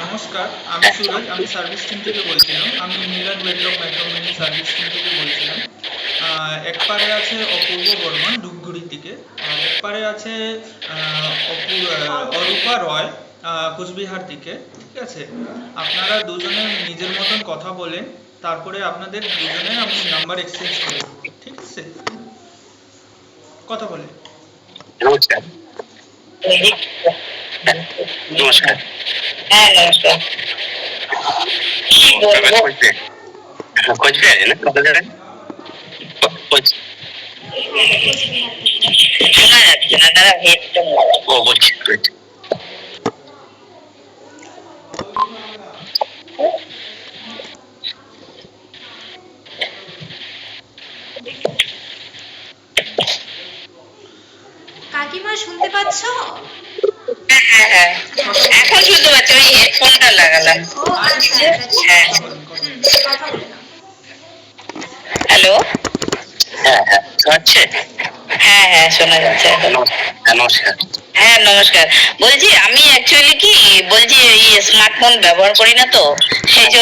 নমস্কার, আমি সুরজ। আমি সার্ভিস টিম থেকে বলছিলাম। আমি মিলাদ ওয়েটলক ম্যাট্রোমিনি সার্ভিস টিম থেকে বলছিলাম। এক পারে আছে অপূর্ব বর্মন ধূপগুড়ি থেকে, আর এক পারে আছে অরূপা রয় কোচবিহার থেকে। ঠিক আছে, আপনারা দুজনে নিজের মতন কথা বলেন, তারপরে আপনাদের দুজনের আমি নাম্বার এক্সচেঞ্জ করে দেবো। ঠিক আছে, কথা বলে। নমস্কার। নমস্কার। হ্যাঁ নমস্কার। কি বলবো? কোচবিহারে না কত জায়গায়? শোনা যাচ্ছে না, দাদা হেডফোন লাগাও। ও বলছি কাকিমা শুনতে পাচ্ছো? হ্যাঁ হ্যাঁ এখন শুনতে পাচ্ছি, ওই হেডফোনটা লাগালাম। ও আচ্ছা আচ্ছা, ঠিক হ্যাঁ কথা আছে। বলেন, কথা বলেন। কথা বলে নাও। হ্যালো। হ্যাঁ হ্যাঁ হচ্ছে। হ্যাঁ হ্যাঁ শোনা যাচ্ছে এখন। হ্যাঁ নমস্কার। হ্যাঁ নমস্কার। বলছি আমি অ্যাকচুয়ালি কি বলছি, এই স্মার্টফোন ব্যবহার করি না তো, সেই জন্য